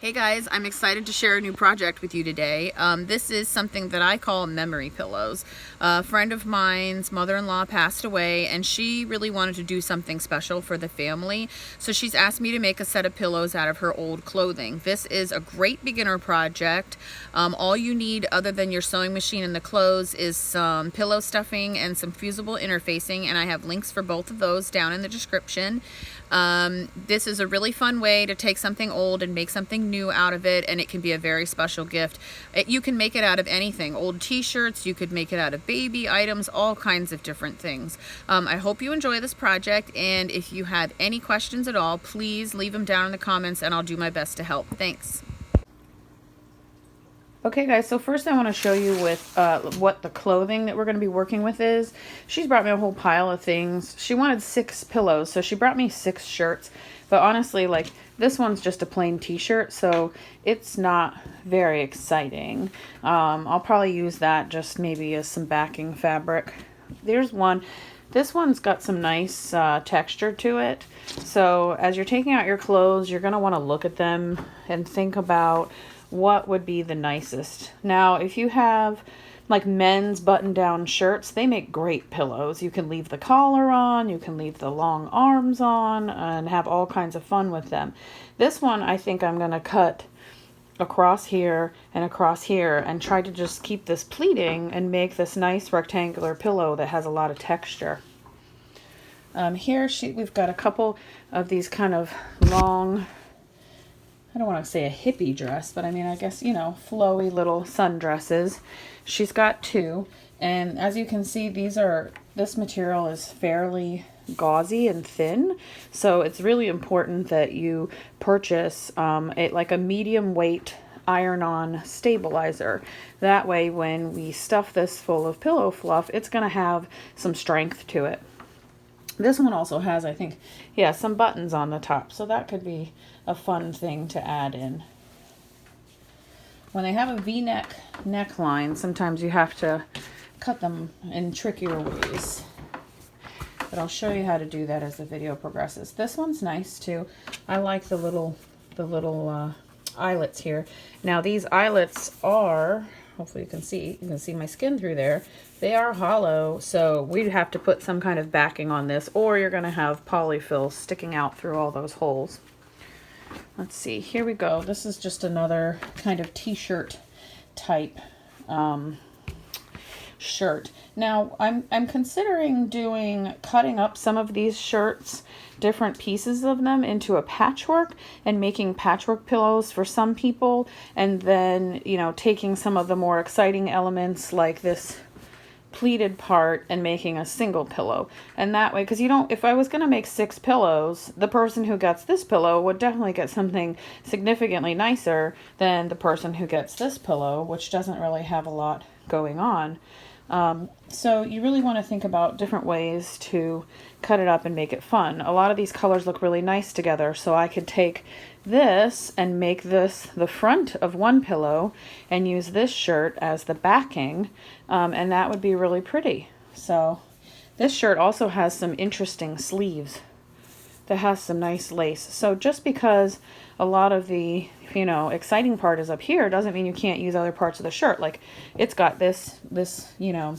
Hey guys, I'm excited to share a new project with you today. This is something that I call memory pillows. A friend of mine's mother-in-law passed away and she really wanted to do something special for the family. So she's asked me to make a set of pillows out of her old clothing. This is a great beginner project. All you need other than your sewing machine and the clothes is some pillow stuffing and some fusible interfacing, and I have links for both of those down in the description. This is a really fun way to take something old and make something new out of it, and it can be a very special gift. You can make it out of anything. Old t-shirts, you could make it out of baby items, all kinds of different things. I hope you enjoy this project, and if you have any questions at all, please leave them down in the comments and I'll do my best to help. Thanks. Okay guys, so first I want to show you with what the clothing that we're going to be working with is. She's brought me a whole pile of things. She wanted 6 pillows, so she brought me 6 shirts. But honestly, like, this one's just a plain t-shirt, so it's not very exciting. I'll probably use that just maybe as some backing fabric. There's one. This one's got some nice texture to it. So as you're taking out your clothes, you're going to want to look at them and think about what would be the nicest. Now, if you have like men's button-down shirts, they make great pillows. You can leave the collar on, you can leave the long arms on, and have all kinds of fun with them. This one, I think I'm going to cut across here and try to just keep this pleating and make this nice rectangular pillow that has a lot of texture. Here we've got a couple of these kind of long, I don't want to say a hippie dress, but I mean, I guess, you know, flowy little sundresses. She's got 2, and as you can see, this material is fairly gauzy and thin, so it's really important that you purchase like a medium weight iron-on stabilizer. That way, when we stuff this full of pillow fluff, it's going to have some strength to it. This one also has, I think, yeah, some buttons on the top, so that could be a fun thing to add in. When they have a V-neck neckline, sometimes you have to cut them in trickier ways. But I'll show you how to do that as the video progresses. This one's nice too. I like the little eyelets here. Now these eyelets are, hopefully you can see my skin through there. They are hollow, so we'd have to put some kind of backing on this, or you're going to have polyfill sticking out through all those holes. Let's see, here we go. This is just another kind of t-shirt type shirt. Now I'm considering cutting up some of these shirts, different pieces of them, into a patchwork and making patchwork pillows for some people, and then, you know, taking some of the more exciting elements like this pleated part and making a single pillow. And that way, because you don't, if I was going to make 6 pillows, the person who gets this pillow would definitely get something significantly nicer than the person who gets this pillow, which doesn't really have a lot going on. So you really want to think about different ways to cut it up and make it fun. A lot of these colors look really nice together, so I could take this and make this the front of one pillow and use this shirt as the backing, and that would be really pretty. So this shirt also has some interesting sleeves that has some nice lace. So just because a lot of the, you know, exciting part is up here doesn't mean you can't use other parts of the shirt. Like, it's got this, you know,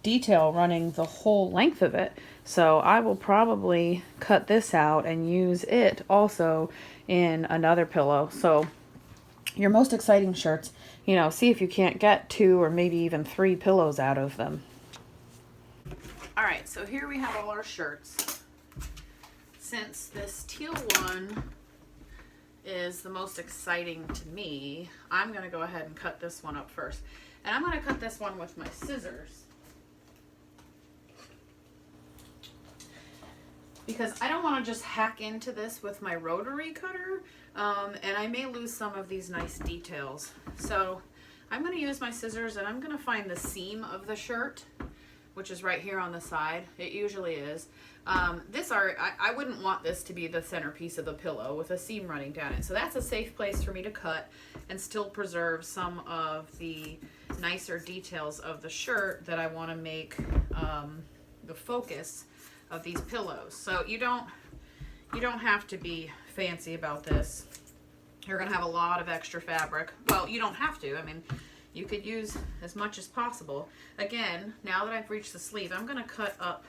detail running the whole length of it. So I will probably cut this out and use it also in another pillow. So your most exciting shirts, you know, see if you can't get 2 or maybe even 3 pillows out of them. All right, so here we have all our shirts. Since this teal one is the most exciting to me, I'm going to go ahead and cut this one up first. And I'm going to cut this one with my scissors, because I don't want to just hack into this with my rotary cutter, and I may lose some of these nice details. So I'm going to use my scissors, and I'm going to find the seam of the shirt, which is right here on the side. It usually is. I wouldn't want this to be the centerpiece of the pillow with a seam running down it. So that's a safe place for me to cut and still preserve some of the nicer details of the shirt that I want to make the focus of these pillows. So you don't have to be fancy about this. you're going to have a lot of extra fabric. Well, you don't have to. I mean, you could use as much as possible. Again, now that I've reached the sleeve, I'm going to cut up.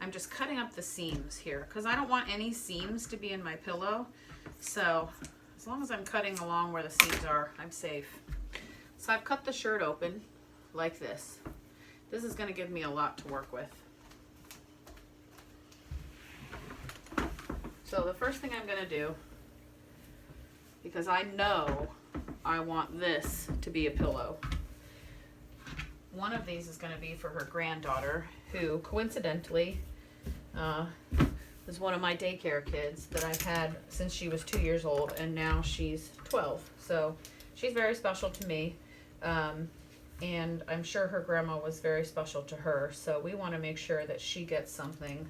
I'm just cutting up the seams here because I don't want any seams to be in my pillow. So as long as I'm cutting along where the seams are, I'm safe. So I've cut the shirt open like this. This is going to give me a lot to work with. So the first thing I'm going to do, because I know I want this to be a pillow. One of these is going to be for her granddaughter, who coincidentally was one of my daycare kids that I've had since she was 2 years old, and now she's 12. So she's very special to me, and I'm sure her grandma was very special to her. So we want to make sure that she gets something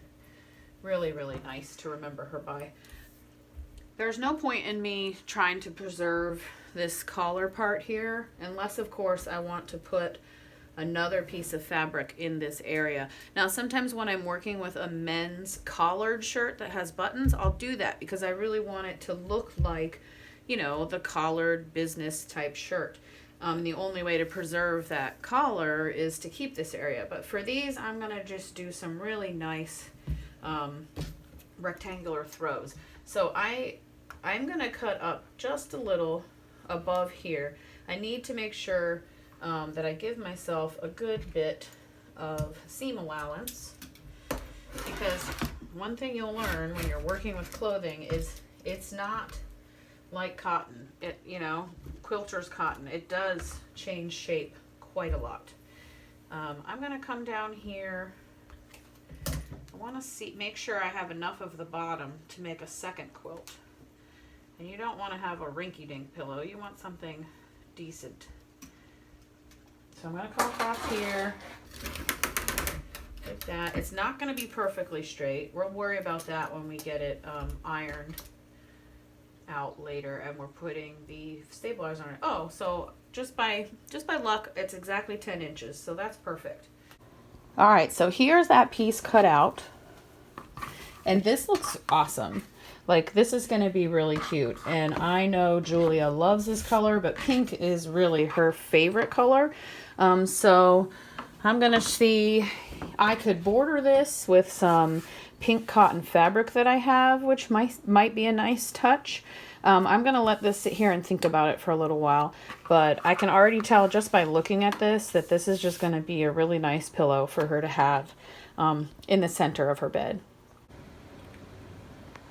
really, really nice to remember her by. There's no point in me trying to preserve this collar part here, unless of course I want to put another piece of fabric in this area. Now sometimes when I'm working with a men's collared shirt that has buttons, I'll do that because I really want it to look like, you know, the collared business type shirt. The only way to preserve that collar is to keep this area. But for these, I'm gonna just do some really nice rectangular throws. So I'm gonna cut up just a little above here. I need to make sure that I give myself a good bit of seam allowance, because one thing you'll learn when you're working with clothing is it's not like cotton. It, you know, Quilters cotton, it does change shape quite a lot. I'm gonna come down here. I want to make sure I have enough of the bottom to make a second quilt. And you don't want to have a rinky-dink pillow. You want something decent. So I'm going to come across here like that. It's not going to be perfectly straight. We'll worry about that when we get it ironed out later and we're putting the stabilizer on it. Oh, so just by luck, it's exactly 10 inches. So that's perfect. All right, so here's that piece cut out. And this looks awesome. Like, this is going to be really cute. And I know Julia loves this color, but pink is really her favorite color. So I'm going to see, I could border this with some pink cotton fabric that I have, which might be a nice touch. I'm going to let this sit here and think about it for a little while. But I can already tell just by looking at this that this is just going to be a really nice pillow for her to have in the center of her bed.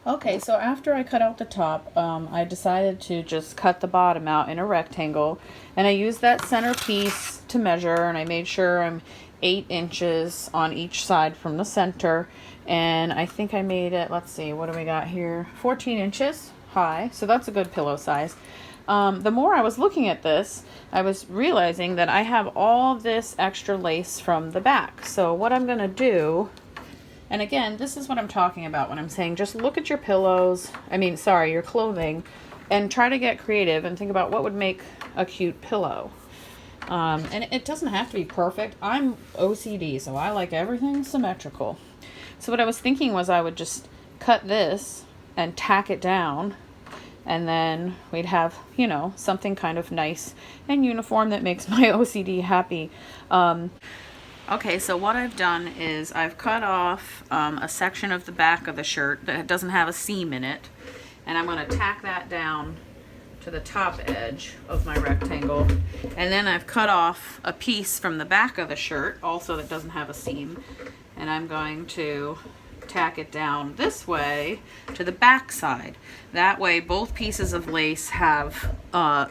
Okay, so after I cut out the top, I decided to just cut the bottom out in a rectangle, and I used that center piece to measure, and I made sure I'm 8 inches on each side from the center, and I think I made it, let's see, what do we got here, 14 inches high, so that's a good pillow size. The more I was looking at this, I was realizing that I have all this extra lace from the back, so what I'm going to do, and again, this is what I'm talking about when I'm saying just look at your pillows, your clothing, and try to get creative and think about what would make a cute pillow. And it doesn't have to be perfect. I'm OCD, so I like everything symmetrical. So what I was thinking was I would just cut this and tack it down, and then we'd have, you know, something kind of nice and uniform that makes my OCD happy. Okay, so what I've done is I've cut off a section of the back of the shirt that doesn't have a seam in it, and I'm going to tack that down to the top edge of my rectangle, and then I've cut off a piece from the back of the shirt also that doesn't have a seam, and I'm going to tack it down this way to the back side. That way both pieces of lace have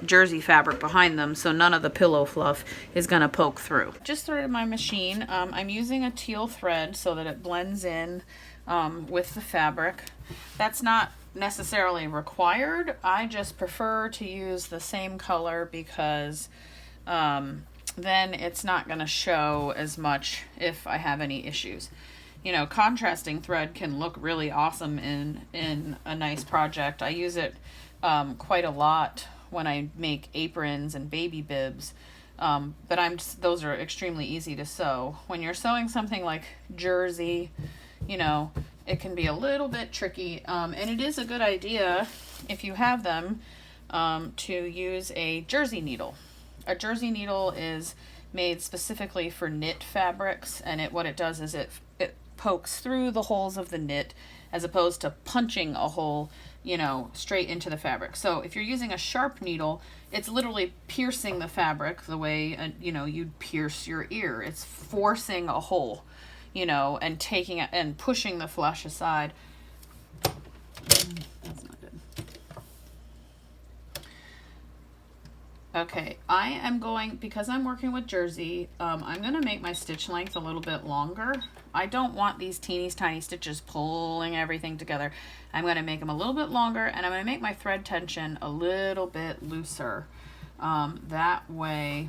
jersey fabric behind them, so none of the pillow fluff is going to poke through. Just started my machine. I'm using a teal thread so that it blends in with the fabric. That's not necessarily required. I just prefer to use the same color because then it's not going to show as much if I have any issues. You know, contrasting thread can look really awesome in a nice project. I use it quite a lot when I make aprons and baby bibs, but those are extremely easy to sew. When you're sewing something like jersey, you know, it can be a little bit tricky, and it is a good idea if you have them to use a jersey needle. A jersey needle is made specifically for knit fabrics, and what it does is it pokes through the holes of the knit as opposed to punching a hole, you know, straight into the fabric. So if you're using a sharp needle, it's literally piercing the fabric the way, you know, you'd pierce your ear. It's forcing a hole, you know, and taking it and pushing the flesh aside. That's not good. Okay, I am going, because I'm working with jersey, I'm going to make my stitch length a little bit longer. I don't want these teeny tiny stitches pulling everything together. I'm going to make them a little bit longer, and I'm going to make my thread tension a little bit looser. That way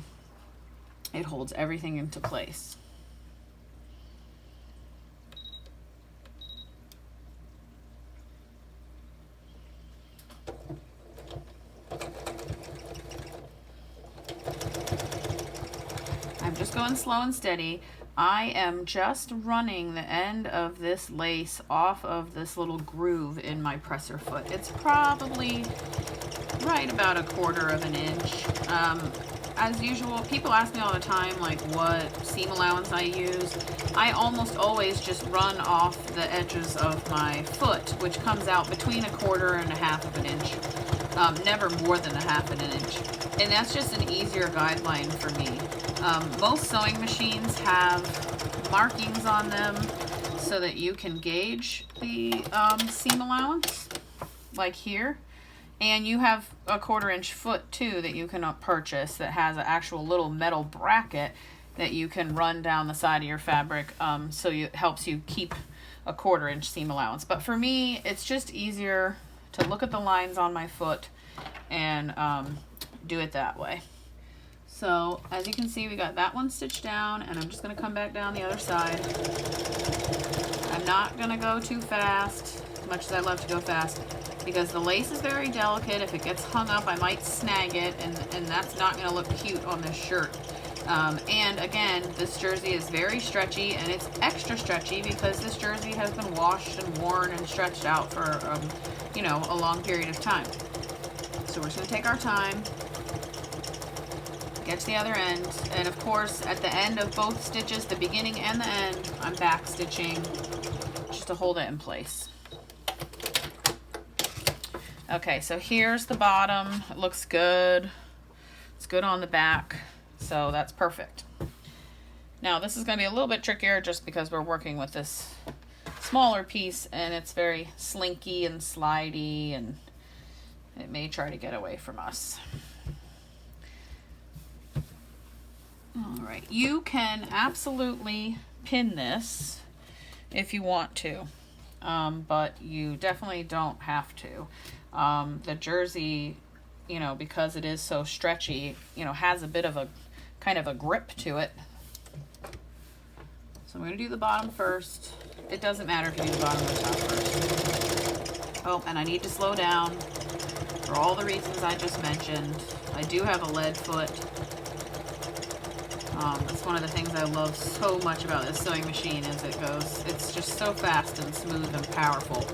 it holds everything into place. I'm just going slow and steady. I am just running the end of this lace off of this little groove in my presser foot. It's probably right about 1/4 of an inch. As usual, people ask me all the time, like, what seam allowance I use. I almost always just run off the edges of my foot, which comes out between 1/4 and 1/2 of an inch. Never more than 1/2 of an inch. And that's just an easier guideline for me. Most sewing machines have markings on them so that you can gauge the seam allowance, like here. And you have a 1/4 inch foot too that you can purchase that has an actual little metal bracket that you can run down the side of your fabric, so it helps you keep a 1/4 inch seam allowance. But for me, it's just easier to look at the lines on my foot and do it that way. So as you can see, we got that one stitched down, and I'm just going to come back down the other side. I'm not going to go too fast, as much as I love to go fast, because the lace is very delicate. If it gets hung up, I might snag it, and that's not going to look cute on this shirt. And again, this jersey is very stretchy, and it's extra stretchy because this jersey has been washed and worn and stretched out for, you know, a long period of time. So we're just going to take our time, get to the other end, and of course at the end of both stitches, the beginning and the end, I'm back stitching just to hold it in place. Okay, so here's the bottom. It looks good. It's good on the back, so that's perfect. Now this is going to be a little bit trickier just because we're working with this smaller piece, and it's very slinky and slidey, and it may try to get away from us. All right, you can absolutely pin this if you want to, but you definitely don't have to. The jersey, you know, because it is so stretchy, you know, has a bit of a kind of a grip to it. So I'm going to do the bottom first. It doesn't matter if you do the bottom or the top first. Oh, and I need to slow down for all the reasons I just mentioned. I do have a lead foot. That's one of the things I love so much about this sewing machine is it's just so fast and smooth and powerful.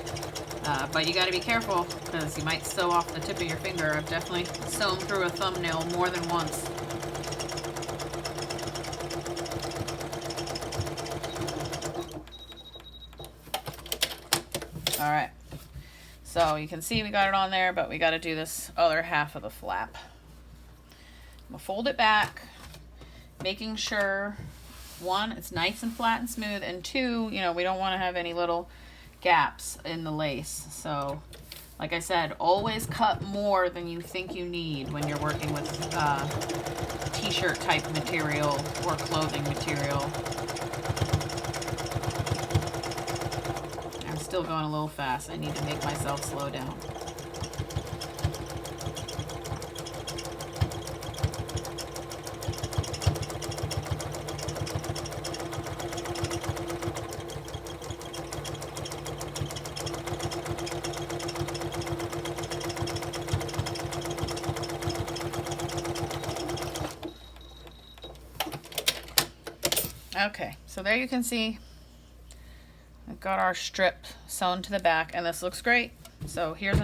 But you got to be careful because you might sew off the tip of your finger. I've definitely sewn through a thumbnail more than once. All right, so you can see we got it on there, but we got to do this other half of the flap. I'm gonna fold it back, making sure, one, it's nice and flat and smooth, and two, you know, we don't want to have any little gaps in the lace. So like I said, always cut more than you think you need when you're working with t-shirt type material or clothing material. I'm still going a little fast. I need to make myself slow down. Okay, so there you can see I've got our strip sewn to the back, and this looks great. So here's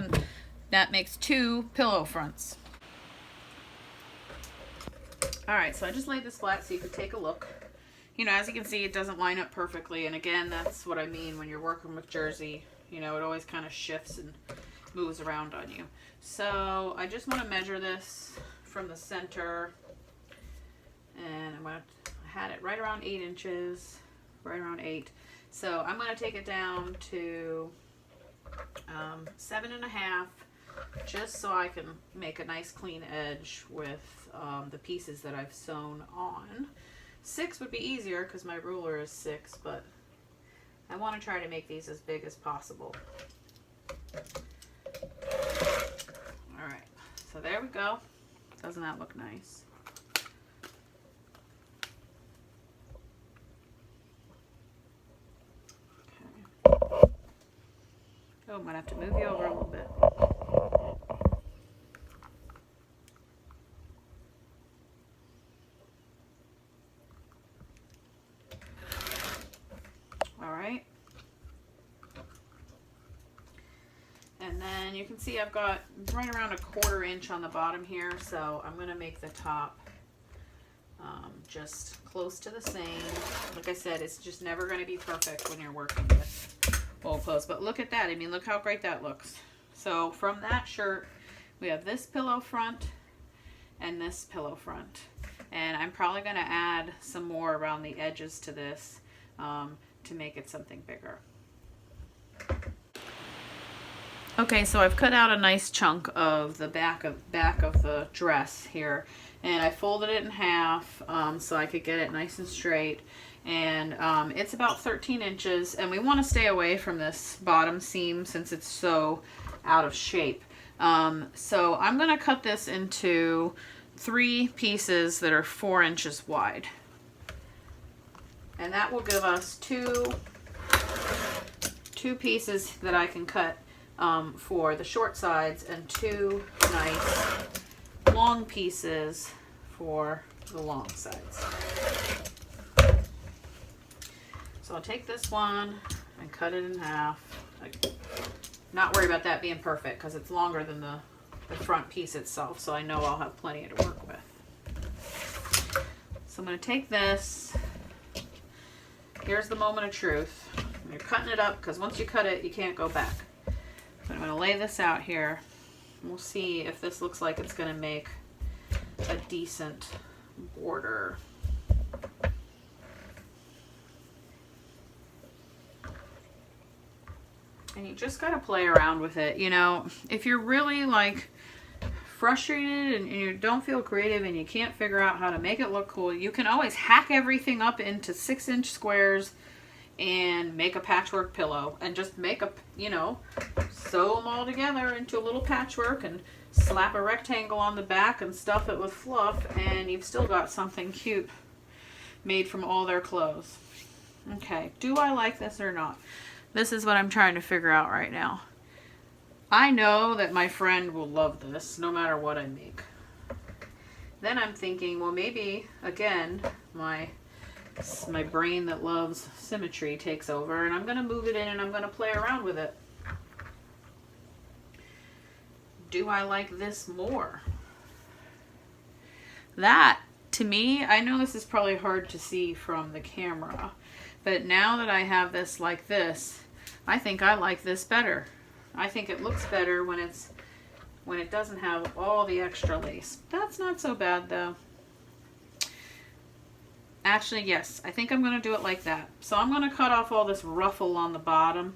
that makes 2 pillow fronts. All right, so I just laid this flat so you can take a look. You know, as you can see, it doesn't line up perfectly. And again, that's what I mean when you're working with jersey. You know, it always kind of shifts and moves around on you. So I just want to measure this from the center. And I had it right around 8 inches, right around 8. So I'm going to take it down to 7.5, just so I can make a nice clean edge with the pieces that I've sewn on. 6 would be easier because my ruler is 6, but I want to try to make these as big as possible. All right, so there we go. Doesn't that look nice? Okay. Oh, might have to move you over a little bit. And then you can see I've got right around 1/4 inch on the bottom here, so I'm going to make the top just close to the same. Like I said, it's just never going to be perfect when you're working with old clothes, but look at that. I mean, look how great that looks. So from that shirt, we have this pillow front and this pillow front, and I'm probably going to add some more around the edges to this to make it something bigger. Okay, so I've cut out a nice chunk of the back of the dress here, and I folded it in half so I could get it nice and straight. And it's about 13 inches, and we want to stay away from this bottom seam since it's so out of shape. So I'm going to cut this into 3 pieces that are 4 inches wide, and that will give us two pieces that I can cut for the short sides, and 2 nice long pieces for the long sides. So I'll take this one and cut it in half. Not worry about that being perfect because it's longer than the front piece itself, so I know I'll have plenty to work with. So I'm going to take this. Here's the moment of truth. You're cutting it up because once you cut it, you can't go back. So I'm going to lay this out here. We'll see if this looks like it's going to make a decent border. And you just got to play around with it. You know, if you're really like frustrated and you don't feel creative and you can't figure out how to make it look cool, you can always hack everything up into 6-inch squares and make a patchwork pillow, and just make a, you know, sew them all together into a little patchwork and slap a rectangle on the back and stuff it with fluff, and you've still got something cute made from all their clothes. Okay, do I like this or not? This is what I'm trying to figure out right now. I know that my friend will love this no matter what I make. Then I'm thinking, well, maybe again my brain that loves symmetry takes over, and I'm going to move it in and I'm going to play around with it. Do I like this more? That, to me, I know this is probably hard to see from the camera, but now that I have this like this, I think I like this better. I think it looks better when it doesn't have all the extra lace. That's not so bad though. Actually, yes, I think I'm going to do it like that. So I'm going to cut off all this ruffle on the bottom,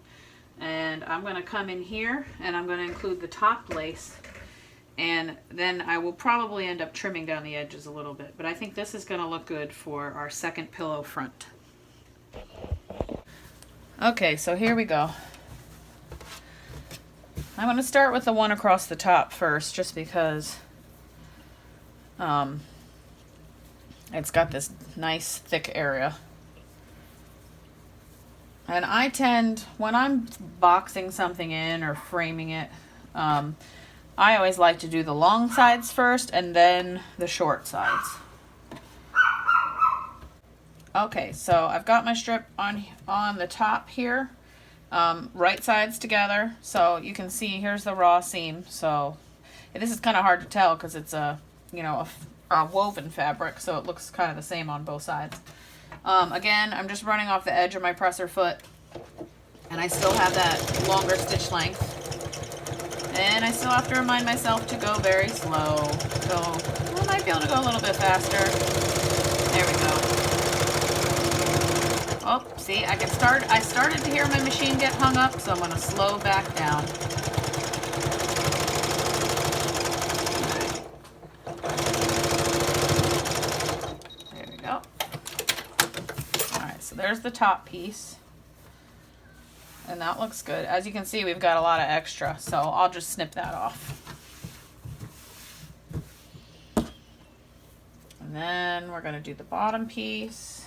and I'm going to come in here and I'm going to include the top lace, and then I will probably end up trimming down the edges a little bit, but I think this is going to look good for our second pillow front. Okay, so here we go. I'm going to start with the one across the top first, just because it's got this nice thick area. And I tend, when I'm boxing something in or framing it, I always like to do the long sides first and then the short sides. Okay, so I've got my strip on the top here, right sides together. So you can see here's the raw seam. So this is kind of hard to tell because it's a, you know, a woven fabric, so it looks kind of the same on both sides. Again, I'm just running off the edge of my presser foot, and I still have that longer stitch length. And I still have to remind myself to go very slow. So I might be able to go a little bit faster. There we go. Oh, see, I started to hear my machine get hung up, so I'm going to slow back down. There we go. Alright, so there's the top piece. And that looks good. As you can see, we've got a lot of extra, so I'll just snip that off. And then we're going to do the bottom piece.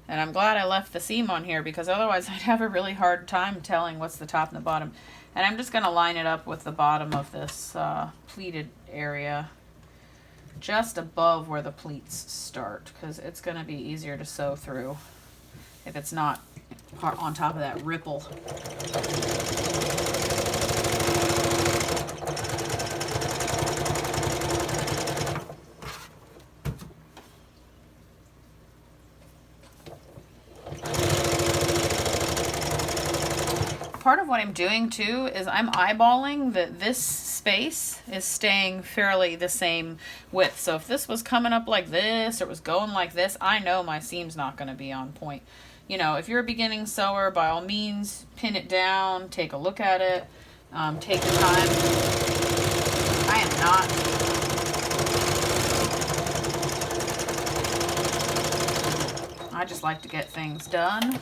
And I'm glad I left the seam on here because otherwise I'd have a really hard time telling what's the top and the bottom. And I'm just going to line it up with the bottom of this pleated area just above where the pleats start, because it's going to be easier to sew through if it's not on top of that ripple. Part of what I'm doing too is I'm eyeballing that this space is staying fairly the same width. So if this was coming up like this or it was going like this, I know my seam's not going to be on point. You know, if you're a beginning sewer, by all means, pin it down, take a look at it, take the time. I am not. I just like to get things done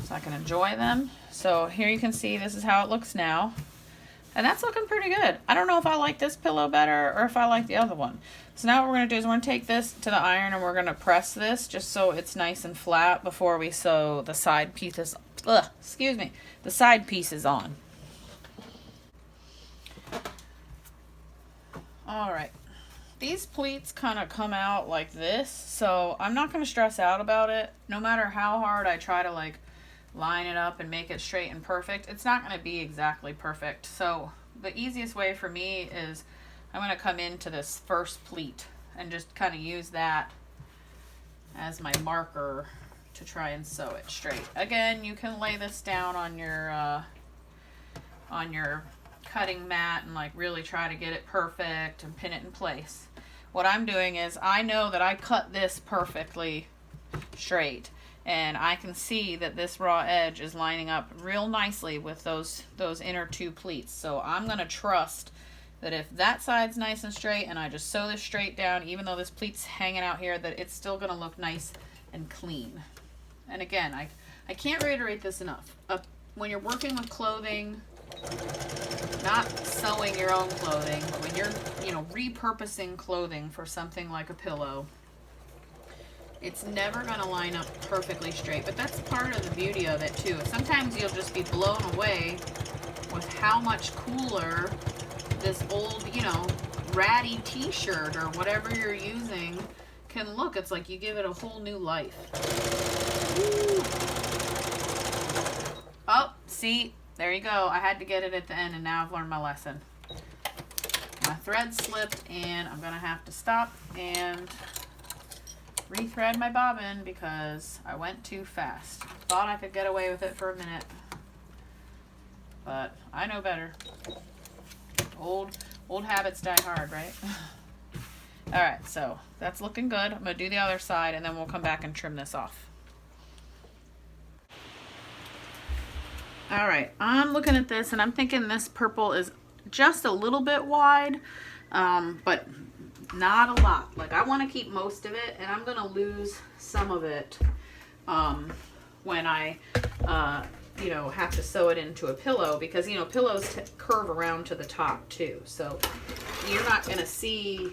so I can enjoy them. So here you can see this is how it looks now. And that's looking pretty good. I don't know if I like this pillow better or if I like the other one. So now what we're going to do is we're going to take this to the iron and we're going to press this just so it's nice and flat before we sew the side pieces, the side pieces on. Alright, these pleats kind of come out like this, so I'm not going to stress out about it. No matter how hard I try to like line it up and make it straight and perfect, it's not going to be exactly perfect. So the easiest way for me is I'm going to come into this first pleat and just kind of use that as my marker to try and sew it straight. Again, you can lay this down on your cutting mat and like really try to get it perfect and pin it in place. What I'm doing is I know that I cut this perfectly straight, and I can see that this raw edge is lining up real nicely with those inner two pleats. So I'm going to trust that if that side's nice and straight and I just sew this straight down, even though this pleat's hanging out here, that it's still going to look nice and clean. And again, I can't reiterate this enough. When you're working with clothing, not sewing your own clothing, but when you're, repurposing clothing for something like a pillow, it's never going to line up perfectly straight. But that's part of the beauty of it too. Sometimes you'll just be blown away with how much cooler this old, ratty t-shirt or whatever you're using can look. It's like you give it a whole new life. Woo. Oh, see, there you go. I had to get it at the end, and now I've learned my lesson. My thread slipped, and I'm going to have to stop and rethread my bobbin because I went too fast. Thought I could get away with it for a minute, but I know better. Old habits die hard, right? All right, so that's looking good. I'm going to do the other side, and then we'll come back and trim this off. All right, I'm looking at this, and I'm thinking this purple is just a little bit wide, but not a lot. Like, I want to keep most of it, and I'm going to lose some of it when I have to sew it into a pillow, because pillows curve around to the top too, so you're not going to see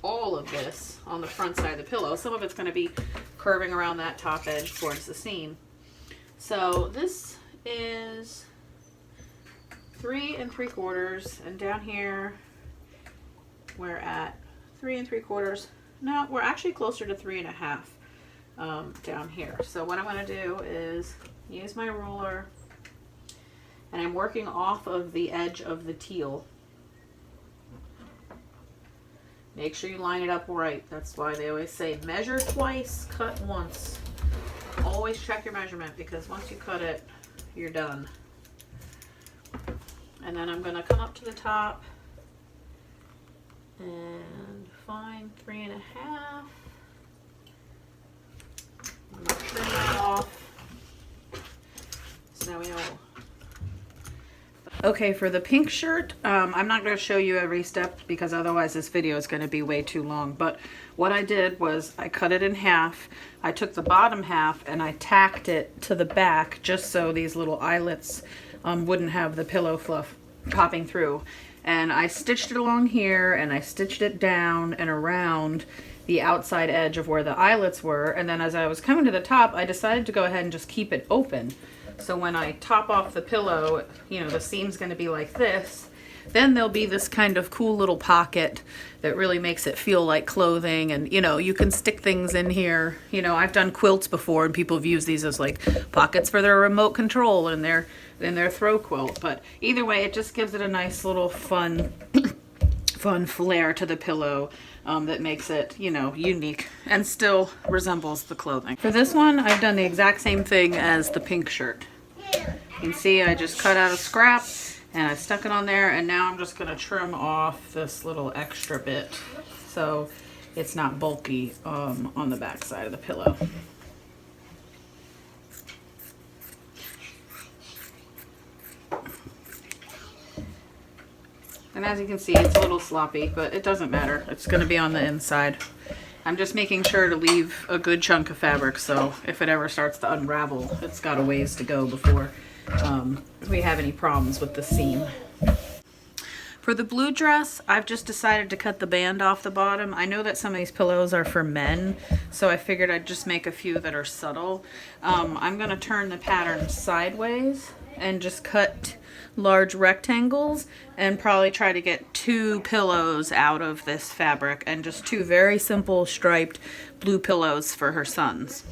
all of this on the front side of the pillow. Some of it's going to be curving around that top edge towards the seam. So this is 3 3/4, and down here we're at 3 3/4. No, we're actually closer to 3 1/2. down here. So what I'm going to do is use my ruler, and I'm working off of the edge of the teal. Make sure you line it up right. That's why they always say measure twice, cut once. Always check your measurement, because once you cut it, you're done. And then I'm going to come up to the top and find 3.5. I'm going to trim that off. So now we know. Okay, for the pink shirt, I'm not going to show you every step because otherwise this video is going to be way too long. But what I did was I cut it in half. I took the bottom half and I tacked it to the back just so these little eyelets wouldn't have the pillow fluff popping through. And I stitched it along here and I stitched it down and around the outside edge of where the eyelets were. And then as I was coming to the top, I decided to go ahead and just keep it open. So when I top off the pillow, you know, the seam's going to be like this. Then there'll be this kind of cool little pocket that really makes it feel like clothing. And, you know, you can stick things in here. You know, I've done quilts before and people have used these as like pockets for their remote control and their throw quilt. But either way, it just gives it a nice little fun flair to the pillow. That makes it, you know, unique and still resembles the clothing. For this one, I've done the exact same thing as the pink shirt. You can see I just cut out a scrap and I stuck it on there, and now I'm just going to trim off this little extra bit so it's not bulky on the back side of the pillow. And as you can see, it's a little sloppy, but it doesn't matter. It's going to be on the inside. I'm just making sure to leave a good chunk of fabric, so if it ever starts to unravel, it's got a ways to go before we have any problems with the seam. For the blue dress, I've just decided to cut the band off the bottom. I know that some of these pillows are for men, so I figured I'd just make a few that are subtle. I'm going to turn the pattern sideways and just cut large rectangles and probably try to get 2 pillows out of this fabric, and just 2 very simple striped blue pillows for her sons.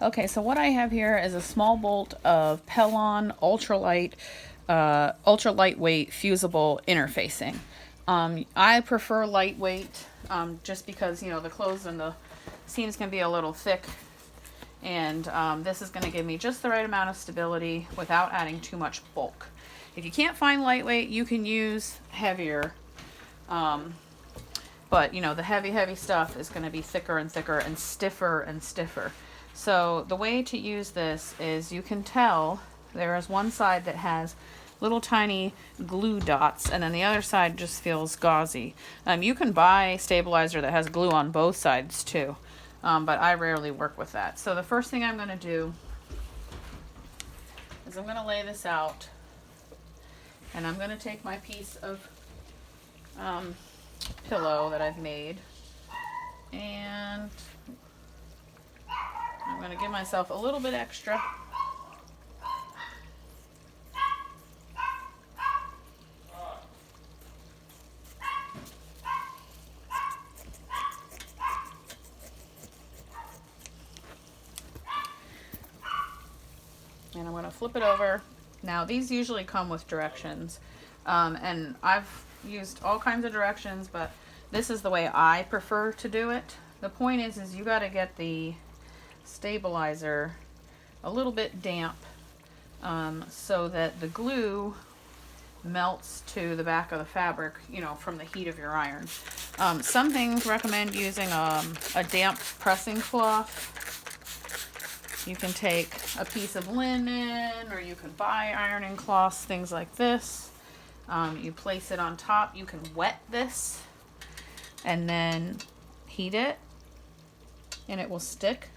Okay, so what I have here is a small bolt of Pellon ultra lightweight fusible interfacing. I prefer lightweight just because, you know, the clothes and the seams can be a little thick, and this is going to give me just the right amount of stability without adding too much bulk. If you can't find lightweight, you can use heavier, but you know, the heavy stuff is going to be thicker and thicker and stiffer. So the way to use this is, you can tell there is one side that has little tiny glue dots, and then the other side just feels gauzy. You can buy stabilizer that has glue on both sides too, but I rarely work with that. So the first thing I'm going to do is I'm going to lay this out, and I'm going to take my piece of pillow that I've made, and I'm going to give myself a little bit extra. And I'm going to flip it over. Now these usually come with directions, and I've used all kinds of directions, but this is the way I prefer to do it. The point is you got to get the stabilizer a little bit damp so that the glue melts to the back of the fabric, you know, from the heat of your iron. Some things recommend using a damp pressing cloth. You can take a piece of linen, or you can buy ironing cloths, things like this. You place it on top. You can wet this and then heat it, and it will stick.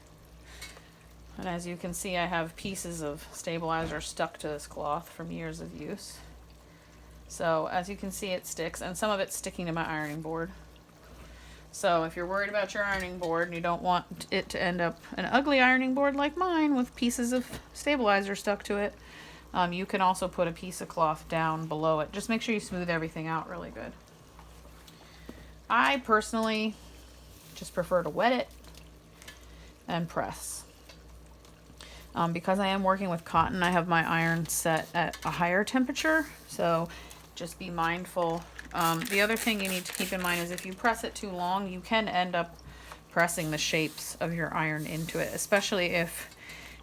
And as you can see, I have pieces of stabilizer stuck to this cloth from years of use. So as you can see, it sticks, and some of it's sticking to my ironing board. So if you're worried about your ironing board and you don't want it to end up an ugly ironing board like mine with pieces of stabilizer stuck to it, you can also put a piece of cloth down below it. Just make sure you smooth everything out really good. I personally just prefer to wet it and press. Because I am working with cotton, I have my iron set at a higher temperature, so just be mindful. The other thing you need to keep in mind is if you press it too long, you can end up pressing the shapes of your iron into it, especially if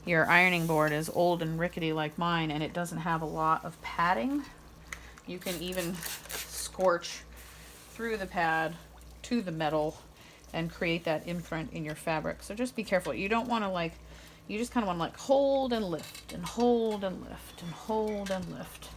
your ironing board is old and rickety like mine and it doesn't have a lot of padding. You can even scorch through the pad to the metal and create that imprint in your fabric. So just be careful. You don't want to like, you just kind of want to like hold and lift and hold and lift and hold and lift.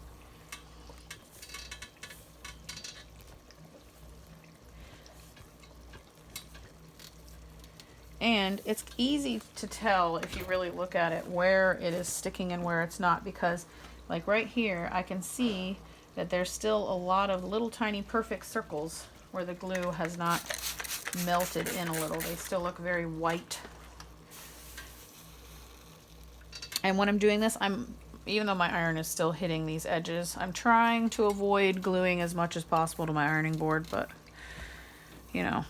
And it's easy to tell if you really look at it where it is sticking and where it's not, because like right here I can see that there's still a lot of little tiny perfect circles where the glue has not melted in a little. They still look very white. And when I'm doing this, even though my iron is still hitting these edges, I'm trying to avoid gluing as much as possible to my ironing board, but you know.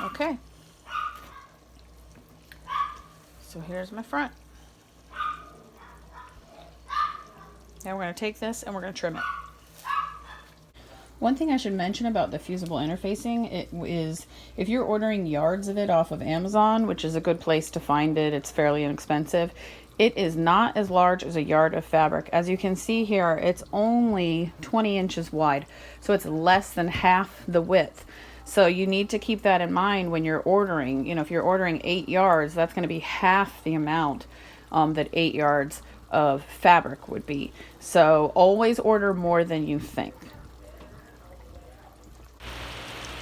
Okay. So here's my front. Now we're going to take this and we're going to trim it. One thing I should mention about the fusible interfacing is if you're ordering yards of it off of Amazon, which is a good place to find it, it's fairly inexpensive, it is not as large as a yard of fabric. As you can see here, it's only 20 inches wide, so it's less than half the width. So you need to keep that in mind when you're ordering. You know, if you're ordering 8 yards, that's going to be half the amount that 8 yards of fabric would be. So always order more than you think.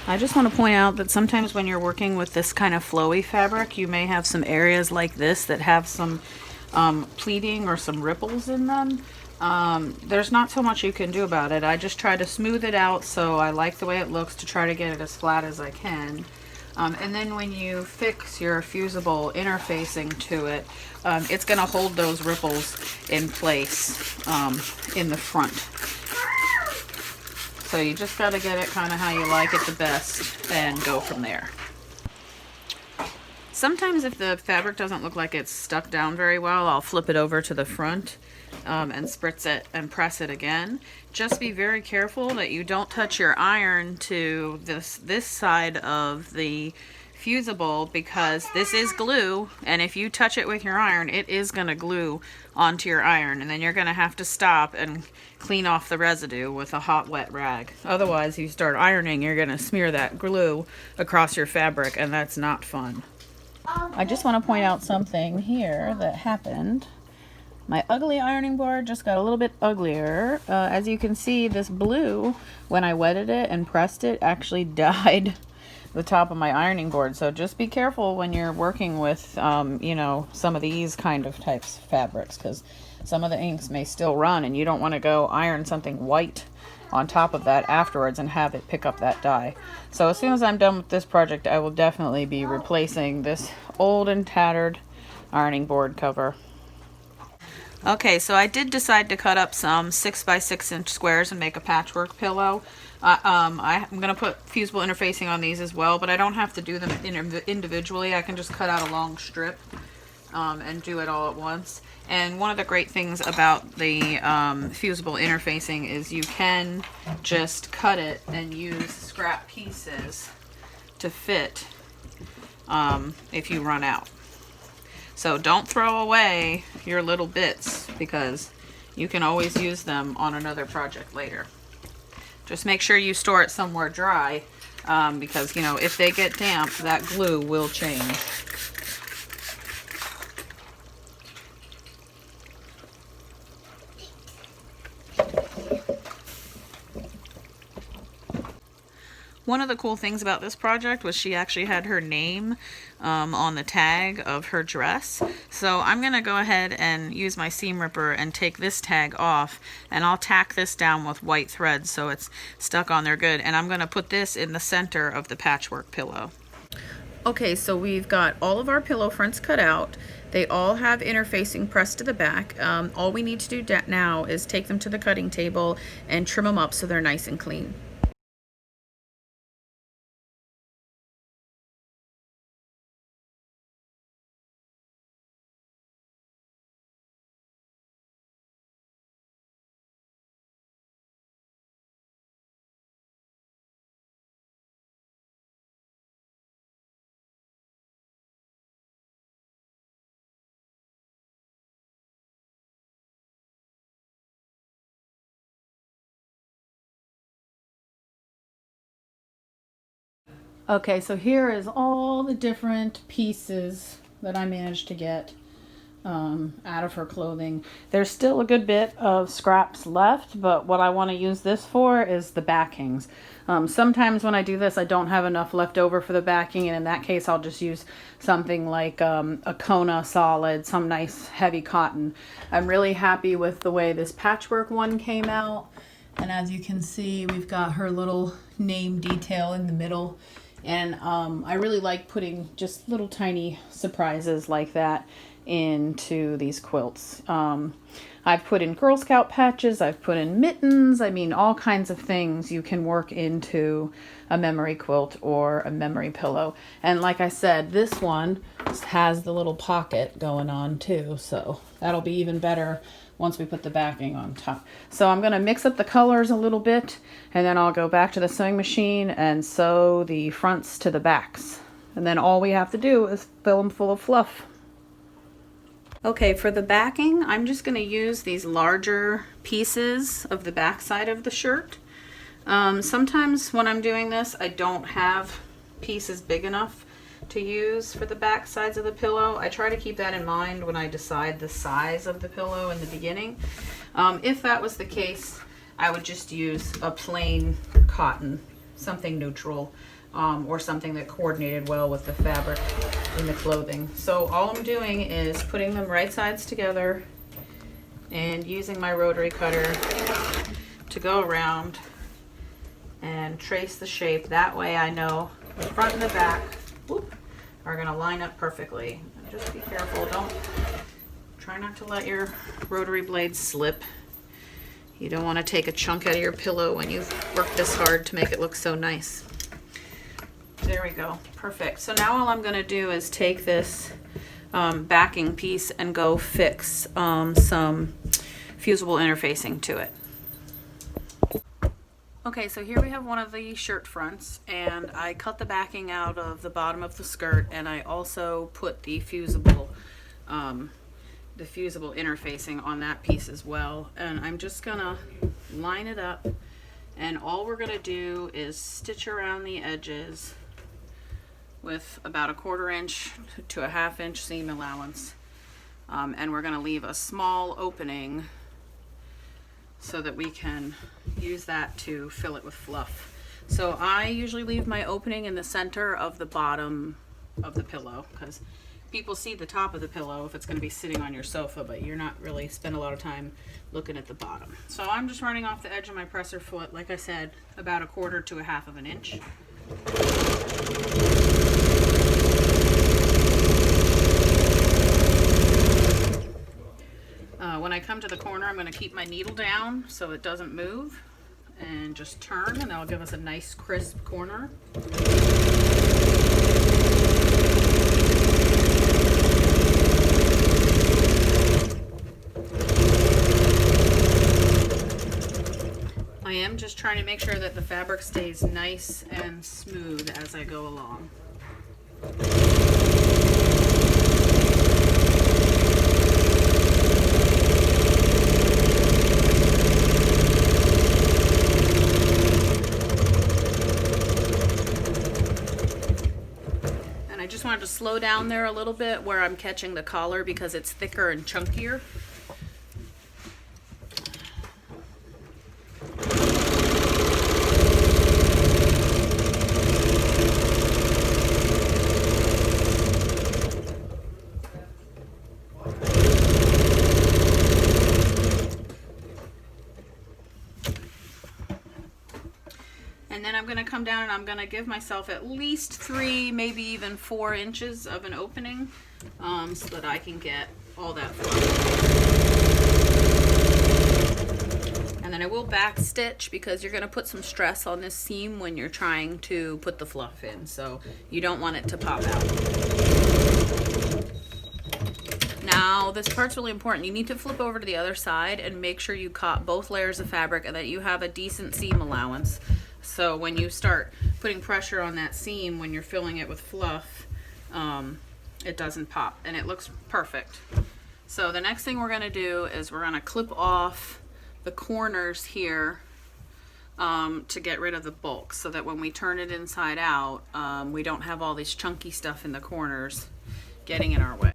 I just want to point out that sometimes when you're working with this kind of flowy fabric, you may have some areas like this that have some pleating or some ripples in them. There's not so much you can do about it. I just try to smooth it out, so I like the way it looks, to try to get it as flat as I can. And then when you fix your fusible interfacing to it, it's going to hold those ripples in place in the front. So you just got to get it kind of how you like it the best and go from there. Sometimes if the fabric doesn't look like it's stuck down very well, I'll flip it over to the front and spritz it and press it again. Just be very careful that you don't touch your iron to this side of the fusible, because this is glue, and if you touch it with your iron, it is going to glue onto your iron, and then you're going to have to stop and clean off the residue with a hot wet rag. Otherwise, if you start ironing, you're going to smear that glue across your fabric, and that's not fun. I just want to point out something here that happened. My ugly ironing board just got a little bit uglier. As you can see, this blue, when I wetted it and pressed it, actually dyed the top of my ironing board. So just be careful when you're working with you know, some of these kind of types of fabrics, because some of the inks may still run and you don't want to go iron something white on top of that afterwards and have it pick up that dye. So as soon as I'm done with this project, I will definitely be replacing this old and tattered ironing board cover. Okay, so I did decide to cut up some 6 by 6 inch squares and make a patchwork pillow. I'm going to put fusible interfacing on these as well, but I don't have to do them individually. I can just cut out a long strip and do it all at once. And one of the great things about the fusible interfacing is you can just cut it and use scrap pieces to fit if you run out. So don't throw away your little bits, because you can always use them on another project later. Just make sure you store it somewhere dry, because, you know, if they get damp, that glue will change. One of the cool things about this project was she actually had her name on the tag of her dress. So I'm going to go ahead and use my seam ripper and take this tag off, and I'll tack this down with white thread so it's stuck on there good. And I'm going to put this in the center of the patchwork pillow. Okay, so we've got all of our pillow fronts cut out. They all have interfacing pressed to the back. All we need to do now is take them to the cutting table and trim them up so they're nice and clean. Okay, so here is all the different pieces that I managed to get out of her clothing. There's still a good bit of scraps left, but what I want to use this for is the backings. Sometimes when I do this, I don't have enough left over for the backing, and in that case, I'll just use something like a Kona solid, some nice heavy cotton. I'm really happy with the way this patchwork one came out, and as you can see, we've got her little name detail in the middle. And I really like putting just little tiny surprises like that into these quilts. I've put in Girl Scout patches, I've put in mittens, I mean all kinds of things you can work into a memory quilt or a memory pillow. And like I said, this one has the little pocket going on too, so that'll be even better once we put the backing on top. So I'm going to mix up the colors a little bit, and then I'll go back to the sewing machine and sew the fronts to the backs. And then all we have to do is fill them full of fluff. Okay, for the backing, I'm just going to use these larger pieces of the back side of the shirt. Sometimes when I'm doing this, I don't have pieces big enough to use for the back sides of the pillow. I try to keep that in mind when I decide the size of the pillow in the beginning. If that was the case, I would just use a plain cotton, something neutral, or something that coordinated well with the fabric in the clothing. So all I'm doing is putting them right sides together and using my rotary cutter to go around and trace the shape. That way I know the front and the back are going to line up perfectly. And just be careful, try not to let your rotary blades slip. You don't want to take a chunk out of your pillow when you've worked this hard to make it look so nice. There we go, perfect. So now all I'm going to do is take this backing piece and go fix some fusible interfacing to it. Okay, so here we have one of the shirt fronts, and I cut the backing out of the bottom of the skirt, and I also put the fusible interfacing on that piece as well. And I'm just gonna line it up, and all we're gonna do is stitch around the edges with about a 1/4 inch to a 1/2 inch seam allowance, and we're gonna leave a small opening so that we can use that to fill it with fluff. So I usually leave my opening in the center of the bottom of the pillow, because people see the top of the pillow if it's going to be sitting on your sofa, but you're not really spend a lot of time looking at the bottom. So I'm just running off the edge of my presser foot, like I said, about a 1/4 to a 1/2 inch. When I come to the corner, I'm going to keep my needle down so it doesn't move, and just turn, and that'll give us a nice crisp corner. I am just trying to make sure that the fabric stays nice and smooth as I go along. I just wanted to slow down there a little bit where I'm catching the collar because it's thicker and chunkier. And then I'm going to come down and I'm going to give myself at least 3, maybe even 4 inches of an opening so that I can get all that fluff. And then I will back stitch because you're going to put some stress on this seam when you're trying to put the fluff in. So you don't want it to pop out. Now, this part's really important. You need to flip over to the other side and make sure you cut both layers of fabric and that you have a decent seam allowance. So when you start putting pressure on that seam when you're filling it with fluff, it doesn't pop and it looks perfect. So the next thing we're going to do is we're going to clip off the corners here to get rid of the bulk so that when we turn it inside out, we don't have all this chunky stuff in the corners getting in our way.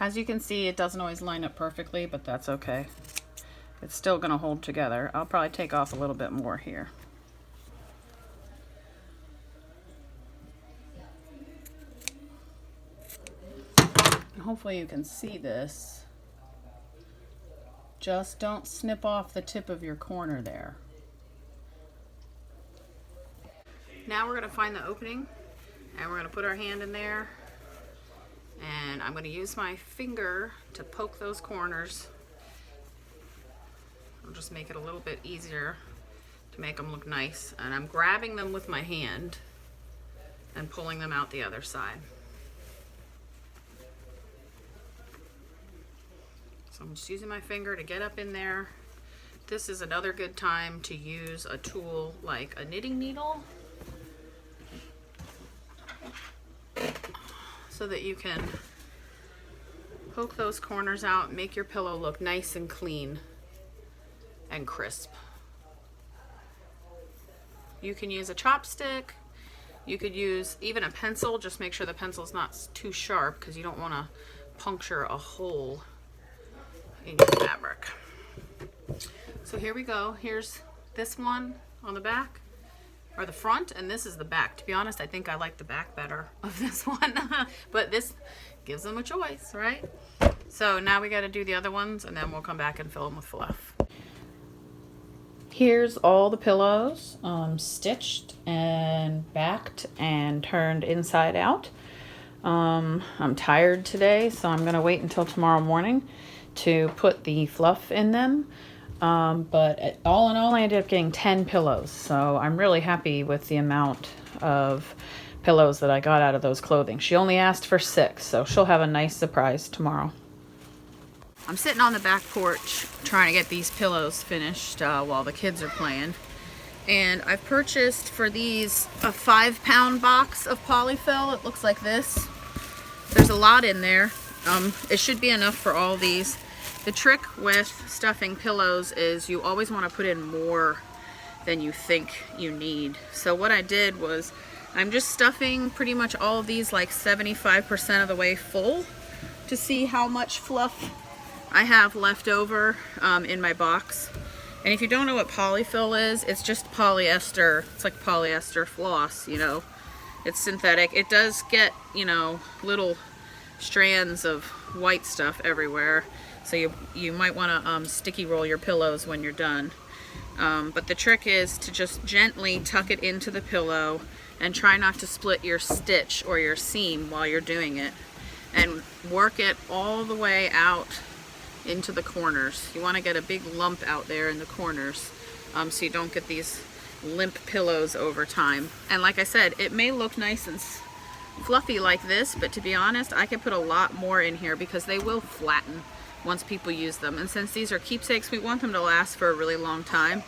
As you can see, it doesn't always line up perfectly, but that's okay. It's still going to hold together. I'll probably take off a little bit more here. And hopefully you can see this. Just don't snip off the tip of your corner there. Now we're going to find the opening, and we're going to put our hand in there. And I'm going to use my finger to poke those corners. I'll just make it a little bit easier to make them look nice. And I'm grabbing them with my hand and pulling them out the other side. So I'm just using my finger to get up in there. This is another good time to use a tool like a knitting needle, so that you can poke those corners out, make your pillow look nice and clean and crisp. You can use a chopstick, you could use even a pencil, just make sure the pencil's not too sharp because you don't want to puncture a hole in your fabric. So here we go. Here's this one on the back. Or the front, and this is the back. To be honest, I think I like the back better of this one, but this gives them a choice, right? So now we got to do the other ones, and then we'll come back and fill them with fluff. Here's all the pillows stitched and backed and turned inside out. I'm tired today, so I'm gonna wait until tomorrow morning to put the fluff in them. But all in all, I ended up getting 10 pillows, so I'm really happy with the amount of pillows that I got out of those clothing. She only asked for 6, so she'll have a nice surprise tomorrow. I'm sitting on the back porch trying to get these pillows finished while the kids are playing. And I've purchased for these a 5-pound box of polyfill. It looks like this. There's a lot in there. It should be enough for all these. The trick with stuffing pillows is you always want to put in more than you think you need. So what I did was I'm just stuffing pretty much all of these like 75% of the way full to see how much fluff I have left over in my box. And if you don't know what polyfill is, it's just polyester. It's like polyester floss, you know. It's synthetic. It does get, you know, little strands of white stuff everywhere. So you might want to sticky roll your pillows when you're done. But the trick is to just gently tuck it into the pillow and try not to split your stitch or your seam while you're doing it. And work it all the way out into the corners. You want to get a big lump out there in the corners so you don't get these limp pillows over time. And like I said, it may look nice and fluffy like this, but to be honest, I could put a lot more in here because they will flatten once people use them. And since these are keepsakes, we want them to last for a really long time.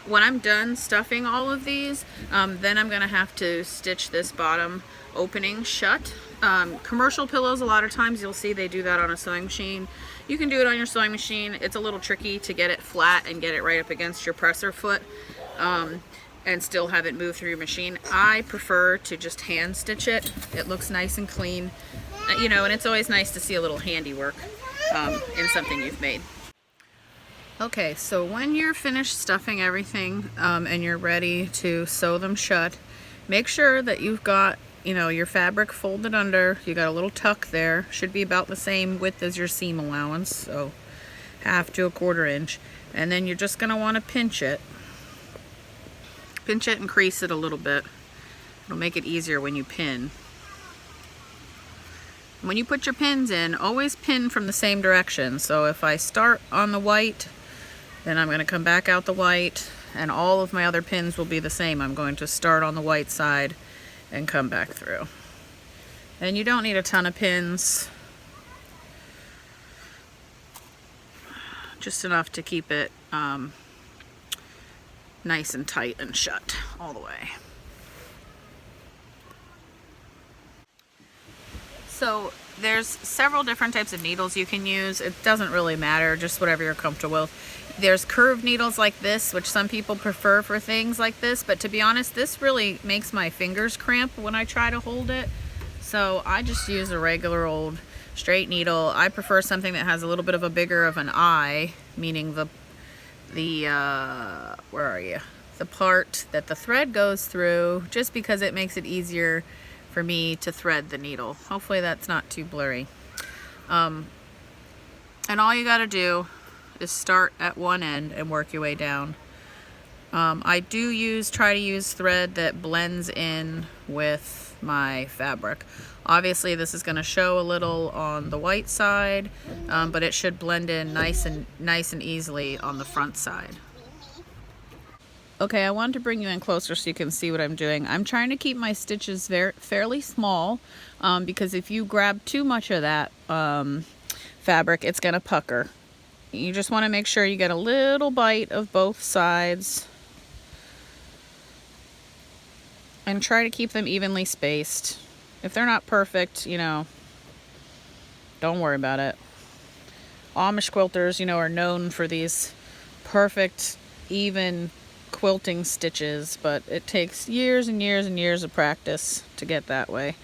When I'm done stuffing all of these, then I'm gonna have to stitch this bottom opening shut. Commercial pillows, a lot of times you'll see they do that on a sewing machine. You can do it on your sewing machine. It's a little tricky to get it flat and get it right up against your presser foot and still have it move through your machine. I prefer to just hand stitch it. It looks nice and clean, you know, and it's always nice to see a little handiwork in something you've made. Okay, so when you're finished stuffing everything and you're ready to sew them shut, make sure that you've got you know, your fabric folded under. You got a little tuck there. Should be about the same width as your seam allowance, so 1/2 to 1/4 inch. And then you're just going to want to pinch it. Pinch it and crease it a little bit. It'll make it easier when you pin. When you put your pins in, always pin from the same direction. So if I start on the white, then I'm going to come back out the white, and all of my other pins will be the same. I'm going to start on the white side and come back through. And you don't need a ton of pins. Just enough to keep it nice and tight and shut all the way. So there's several different types of needles you can use. It doesn't really matter, just whatever you're comfortable with. There's curved needles like this, which some people prefer for things like this, but to be honest, this really makes my fingers cramp when I try to hold it. So I just use a regular old straight needle. I prefer something that has a little bit of a bigger of an eye, meaning the where are you? The part that the thread goes through, just because it makes it easier for me to thread the needle. Hopefully that's not too blurry. And all you got to do is start at one end and work your way down. I do try to use thread that blends in with my fabric. Obviously this is going to show a little on the white side, but it should blend in nice and easily on the front side. Okay, I wanted to bring you in closer so you can see what I'm doing. I'm trying to keep my stitches fairly small, because if you grab too much of that fabric, it's going to pucker. You just want to make sure you get a little bite of both sides and try to keep them evenly spaced. If they're not perfect, you know, don't worry about it. Amish quilters, you know, are known for these perfect, even quilting stitches, but it takes years and years and years of practice to get that way.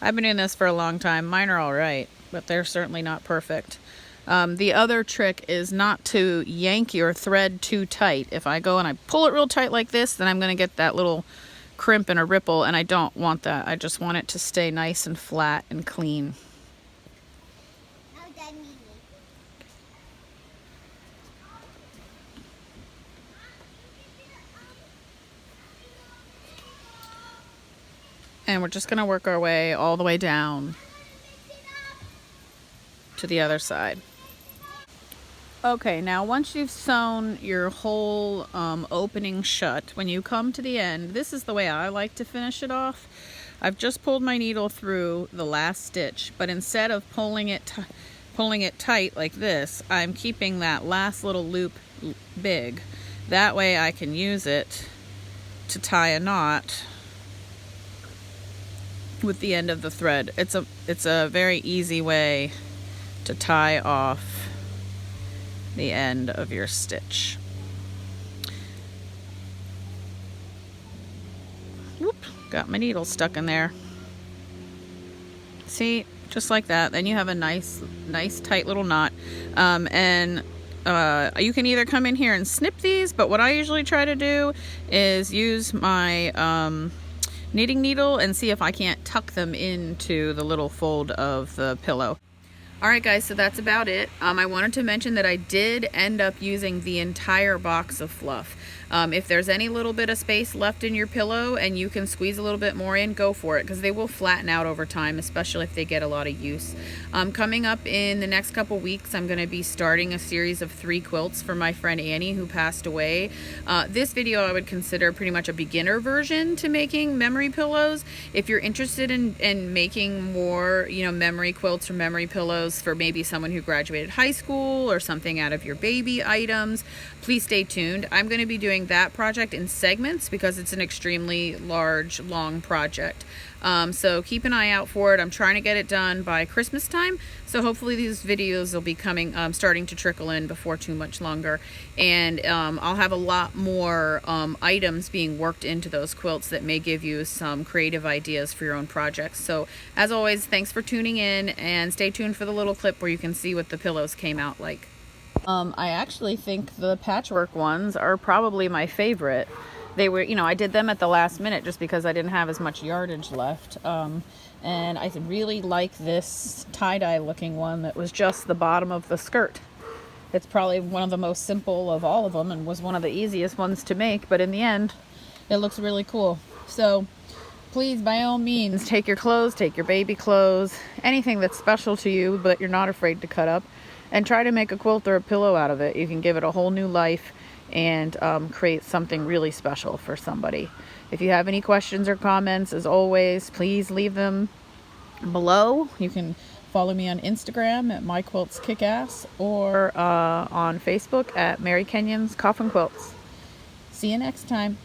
I've been doing this for a long time. Mine are all right, but they're certainly not perfect. The other trick is not to yank your thread too tight. If I go and I pull it real tight like this, then I'm going to get that little crimp and a ripple, and I don't want that. I just want it to stay nice and flat and clean. And we're just going to work our way all the way down to the other side. Okay, now once you've sewn your whole opening shut, when you come to the end, this is the way I like to finish it off. I've just pulled my needle through the last stitch, but instead of pulling it tight like this, I'm keeping that last little loop big. That way I can use it to tie a knot with the end of the thread. It's a very easy way to tie off the end of your stitch. Whoop, got my needle stuck in there. See, just like that. Then you have a nice tight little knot. You can either come in here and snip these, but what I usually try to do is use my knitting needle and see if I can't tuck them into the little fold of the pillow. Alright guys, so that's about it. I wanted to mention that I did end up using the entire box of fluff. If there's any little bit of space left in your pillow and you can squeeze a little bit more in, go for it, because they will flatten out over time, especially if they get a lot of use. Coming up in the next couple weeks, I'm going to be starting a series of 3 quilts for my friend Annie, who passed away. This video I would consider pretty much a beginner version to making memory pillows. If you're interested in making more, you know, memory quilts or memory pillows for maybe someone who graduated high school or something out of your baby items, please stay tuned. I'm going to be doing that project in segments because it's an extremely large, long project. So keep an eye out for it. I'm trying to get it done by Christmas time, so hopefully these videos will be coming, starting to trickle in before too much longer. And I'll have a lot more items being worked into those quilts that may give you some creative ideas for your own projects. So as always, thanks for tuning in, and stay tuned for the little clip where you can see what the pillows came out like. I actually think the patchwork ones are probably my favorite. They were, you know, I did them at the last minute just because I didn't have as much yardage left. And I really like this tie-dye looking one that was just the bottom of the skirt. It's probably one of the most simple of all of them and was one of the easiest ones to make, but in the end, it looks really cool. So please, by all means, take your clothes, take your baby clothes, anything that's special to you but you're not afraid to cut up, and try to make a quilt or a pillow out of it. You can give it a whole new life and create something really special for somebody. If you have any questions or comments, as always, please leave them below. You can follow me on Instagram at myquiltskickass or on Facebook at Mary Kenyon's Coffin Quilts. See you next time.